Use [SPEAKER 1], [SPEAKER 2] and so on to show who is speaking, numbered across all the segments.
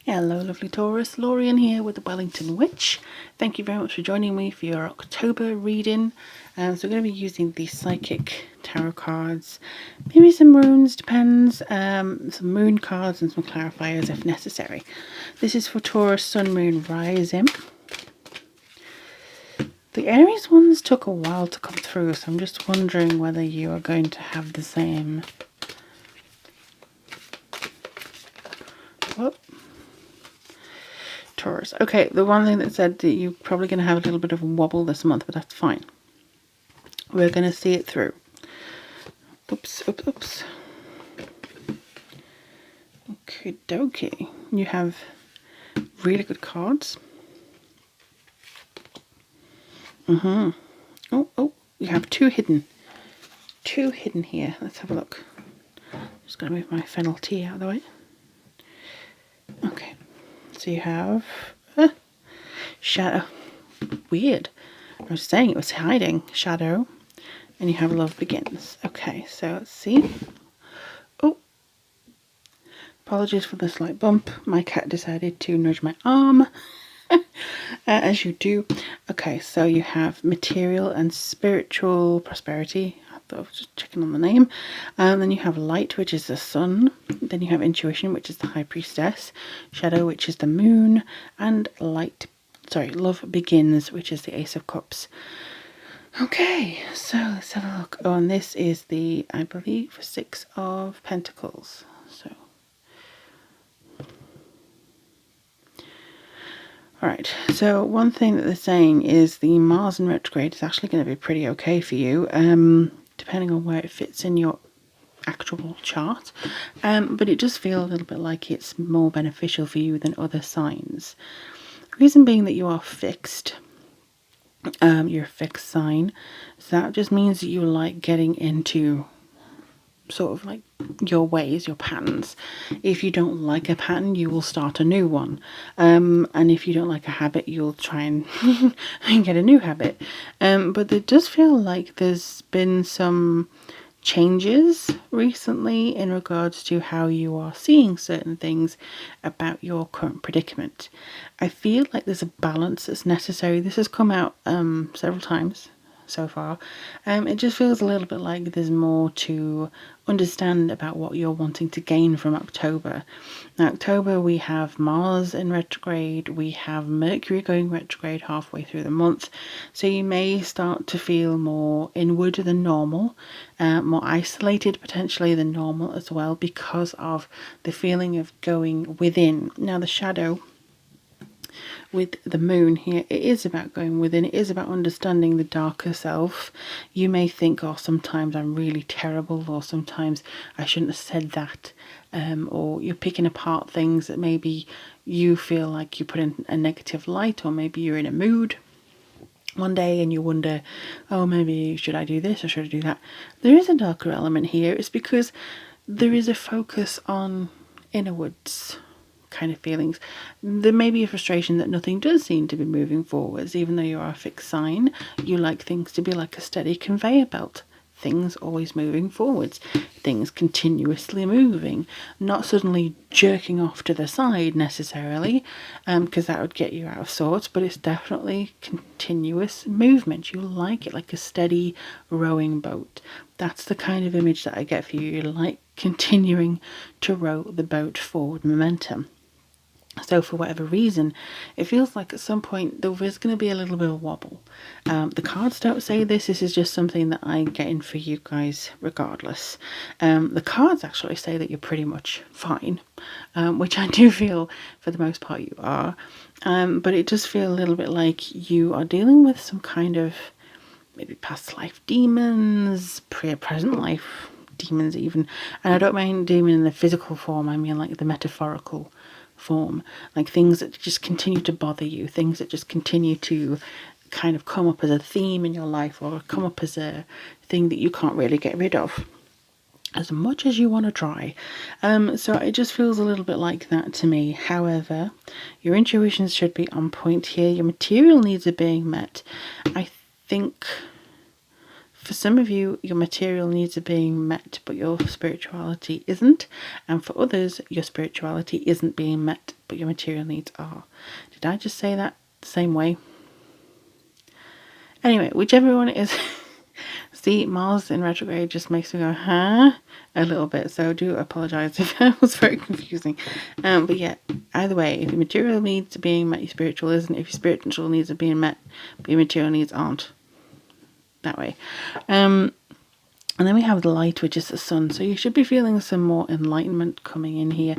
[SPEAKER 1] Hello lovely Taurus, Lorien here with the Wellington Witch. Thank you very much for joining me for your October reading. So we're going to be using the Psychic Tarot cards, maybe some runes, depends, some moon cards and some clarifiers if necessary. This is for Taurus, Sun, Moon, Rising. The Aries ones took a while to come through, so I'm just wondering whether you are going to have the same. Whoop. Taurus. Okay, the one thing that said that you're probably going to have a little bit of a wobble this month, but that's fine. We're going to see it through. Oops, oops, oops. Okie dokie. You have really good cards. Oh, you have two hidden. Two hidden here. Let's have a look. Just going to move my fennel tea out of the way. Okay. So you have shadow. Weird. I was saying it was hiding. Shadow. And you have love begins. Okay, so let's see. Oh. Apologies for the slight bump. My cat decided to nudge my arm. As you do. Okay, so you have material and spiritual prosperity. I thought I was just checking on the name. Then you have light, which is the sun. Then you have intuition, which is the high priestess. Shadow, which is the moon. And love begins, which is the ace of cups. Okay, so let's have a look. Oh, and this is the, I believe, 6 of pentacles. So alright, so one thing that they're saying is the Mars in retrograde is actually going to be pretty okay for you, depending on where it fits in your actual chart, but it does feel a little bit like it's more beneficial for you than other signs. Reason being that you are fixed, you're a fixed sign, so that just means that you like getting into sort of like your ways, your patterns. If you don't like a pattern, you will start a new one, and if you don't like a habit, you'll try and get a new habit. But it does feel like there's been some changes recently in regards to how you are seeing certain things about your current predicament. I feel like there's a balance that's necessary. This has come out several times so far. It just feels a little bit like there's more to understand about what you're wanting to gain from October. Now, October we have Mars in retrograde, we have Mercury going retrograde halfway through the month, so you may start to feel more inward than normal, more isolated potentially than normal as well, because of the feeling of going within. Now the shadow with the moon here, it is about going within, it is about understanding the darker self. You may think, oh, sometimes I'm really terrible, or sometimes I shouldn't have said that, or you're picking apart things that maybe you feel like you put in a negative light, or maybe you're in a mood one day and you wonder, oh, maybe should I do this or should I do that. There is a darker element here. It's because there is a focus on inwards kind of feelings. There may be a frustration that nothing does seem to be moving forwards, even though you are a fixed sign. You like things to be like a steady conveyor belt. Things always moving forwards, things continuously moving, not suddenly jerking off to the side necessarily, because that would get you out of sorts, but it's definitely continuous movement. You like it like a steady rowing boat. That's the kind of image that I get for you. You like continuing to row the boat forward momentum. So for whatever reason, it feels like at some point there is going to be a little bit of wobble. The cards don't say this. This is just something that I get in for you guys regardless. The cards actually say that you're pretty much fine, which I do feel for the most part you are. But it does feel a little bit like you are dealing with some kind of maybe past life demons, present life demons even. And I don't mean demon in the physical form, I mean like the metaphorical form, like things that just continue to bother you, things that just continue to kind of come up as a theme in your life, or come up as a thing that you can't really get rid of as much as you want to try. So it just feels a little bit like that to me. However, your intuitions should be on point here. Your material needs are being met. I think For some of you, your material needs are being met, but your spirituality isn't. And for others, your spirituality isn't being met, but your material needs are. Did I just say that the same way? Anyway, whichever one it is. See, Mars in retrograde just makes me go, huh? A little bit. So I do apologise if that was very confusing. But yeah, either way, if your material needs are being met, your spiritual isn't. If your spiritual needs are being met, but your material needs aren't. That way. And then we have the light, which is the sun. So you should be feeling some more enlightenment coming in here.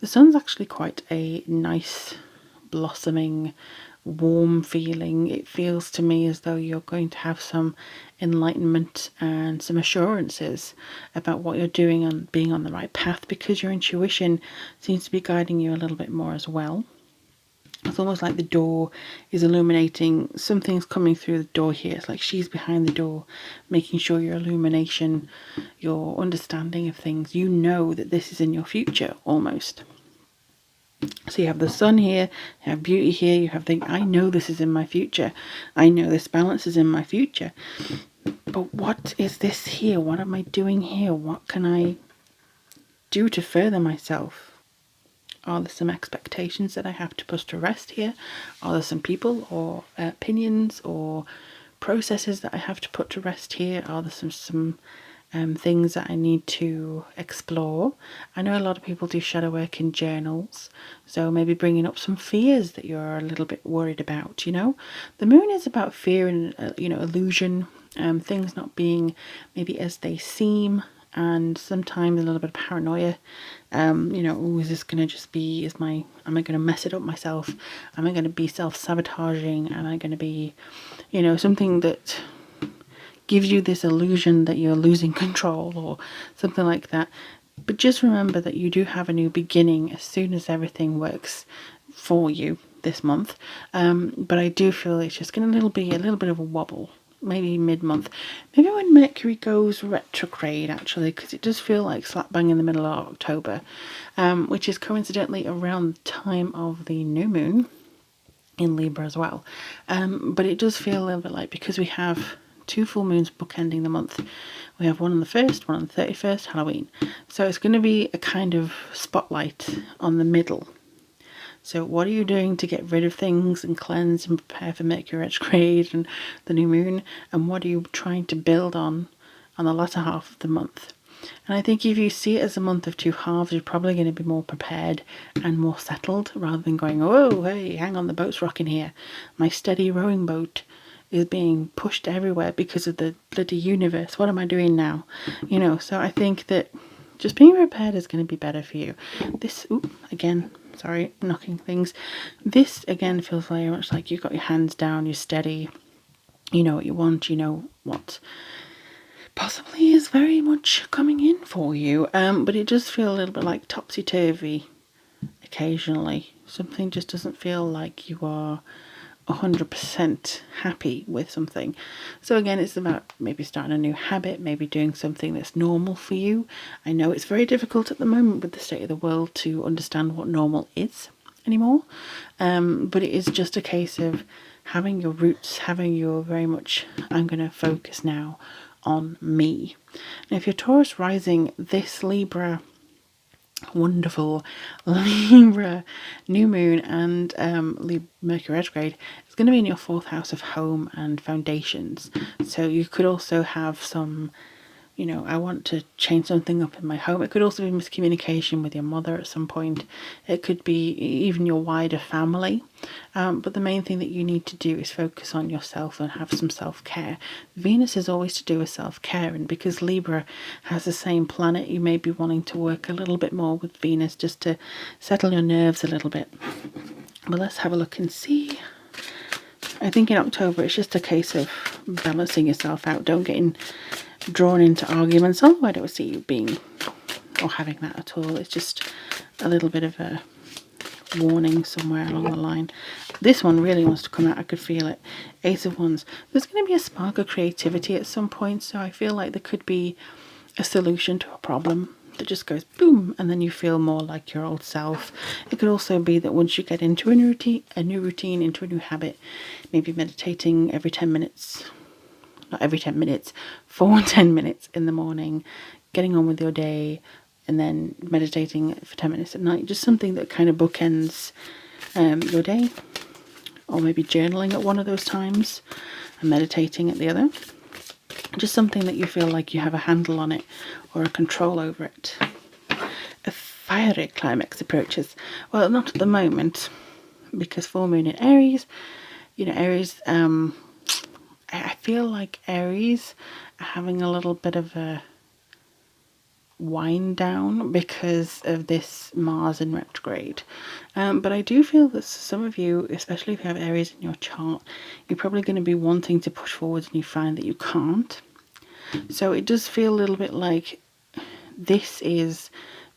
[SPEAKER 1] The sun's actually quite a nice, blossoming, warm feeling. It feels to me as though you're going to have some enlightenment and some assurances about what you're doing and being on the right path, because your intuition seems to be guiding you a little bit more as well. It's almost like the door is illuminating. Something's coming through the door here. It's like she's behind the door, making sure your illumination, your understanding of things, you know that this is in your future almost. So you have the sun here, you have beauty here, you have the, I know this is in my future. I know this balance is in my future. But what is this here? What am I doing here? What can I do to further myself? Are there some expectations that I have to put to rest here? Are there some people or opinions or processes that I have to put to rest here? Are there some things that I need to explore? I know a lot of people do shadow work in journals, so maybe bringing up some fears that you're a little bit worried about, you know? The moon is about fear and, illusion, things not being maybe as they seem, and sometimes a little bit of paranoia. Oh, is this going to just be, am I going to mess it up myself? Am I going to be self-sabotaging? Am I going to be, something that gives you this illusion that you're losing control or something like that? But just remember that you do have a new beginning as soon as everything works for you this month. But I do feel it's just going to be a little bit of a wobble. Maybe mid-month, maybe when Mercury goes retrograde, actually, because it does feel like slap bang in the middle of October, which is coincidentally around the time of the new moon in Libra as well. But it does feel a little bit like, because we have 2 full moons bookending the month, we have one on the 1st, one on the 31st, Halloween. So it's going to be a kind of spotlight on the middle. So what are you doing to get rid of things and cleanse and prepare for Mercury retrograde and the new moon? And what are you trying to build on the latter half of the month? And I think if you see it as a month of 2 halves, you're probably going to be more prepared and more settled, rather than going, oh, hey, hang on, the boat's rocking here. My steady rowing boat is being pushed everywhere because of the bloody universe. What am I doing now? So I think that just being prepared is going to be better for you. Sorry, knocking things. This again feels very much like you've got your hands down, you're steady, you know what you want, you know what possibly is very much coming in for you. But it does feel a little bit like topsy-turvy occasionally. Something just doesn't feel like you are 100% happy with something. So again, it's about maybe starting a new habit, maybe doing something that's normal for you. I know it's very difficult at the moment with the state of the world to understand what normal is anymore, but it is just a case of having your roots, having your very much, I'm going to focus now on me. Now if you're Taurus rising, this Libra, wonderful Libra new moon and Mercury retrograde is going to be in your 4th house of home and foundations. So you could also have some, I want to change something up in my home. It could also be miscommunication with your mother at some point. It could be even your wider family. But the main thing that you need to do is focus on yourself and have some self-care. Venus is always to do with self-care, and because Libra has the same planet, you may be wanting to work a little bit more with Venus just to settle your nerves a little bit. But let's have a look and see. I think in October it's just a case of balancing yourself out. Don't get drawn into arguments. Oh, I don't see you being or having that at all. It's just a little bit of a warning somewhere along the line. This one really wants to come out. I could feel it. Ace of Wands. There's going to be a spark of creativity at some point, so I feel like there could be a solution to a problem that just goes boom, and then you feel more like your old self. It could also be that once you get into a new routine, into a new habit, maybe meditating every 10 minutes, not every 10 minutes, for 10 minutes in the morning, getting on with your day, and then meditating for 10 minutes at night. Just something that kind of bookends your day, or maybe journaling at one of those times and meditating at the other. Just something that you feel like you have a handle on it or a control over it. A fiery climax approaches. Well, not at the moment, because full moon in Aries, Aries, I feel like Aries are having a little bit of a wind down because of this Mars in retrograde. But I do feel that some of you, especially if you have Aries in your chart, you're probably going to be wanting to push forward and you find that you can't. So it does feel a little bit like this is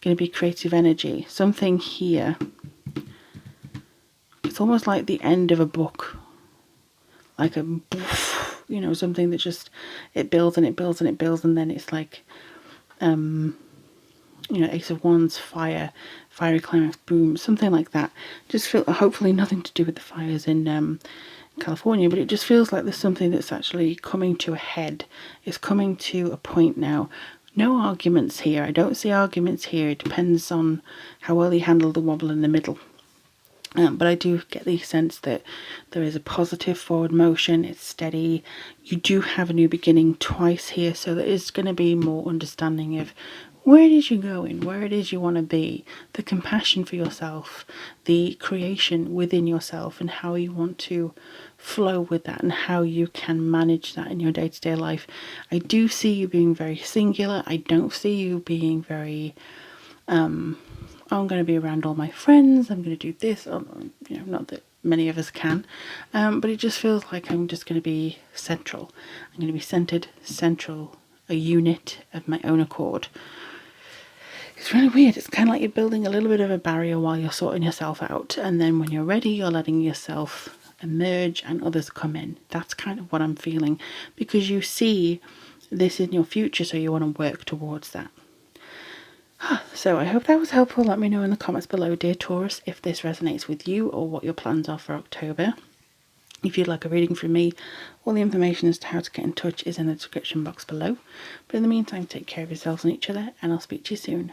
[SPEAKER 1] going to be creative energy. Something here. It's almost like the end of a book. Like a, something that just, it builds and it builds and it builds, and then it's like, Ace of Wands, fiery climax, boom, something like that. Just feel, hopefully nothing to do with the fires in California, but it just feels like there's something that's actually coming to a head. It's coming to a point now. No arguments here. I don't see arguments here. It depends on how well you handle the wobble in the middle. But I do get the sense that there is a positive forward motion. It's steady. You do have a new beginning twice here, so there is going to be more understanding of where it is you're going, where it is you want to be, the compassion for yourself, the creation within yourself, and how you want to flow with that and how you can manage that in your day-to-day life. I do see you being very singular. I don't see you being very I'm going to be around all my friends, I'm going to do this, not that many of us can, but it just feels like I'm just going to be central. I'm going to be centered, central, a unit of my own accord. It's really weird. It's kind of like you're building a little bit of a barrier while you're sorting yourself out, and then when you're ready, you're letting yourself emerge and others come in. That's kind of what I'm feeling, because you see this in your future, so you want to work towards that. So I hope that was helpful. Let me know in the comments below, dear Taurus, if this resonates with you or what your plans are for October. If you'd like a reading from me, all the information as to how to get in touch is in the description box below. But in the meantime, take care of yourselves and each other, and I'll speak to you soon.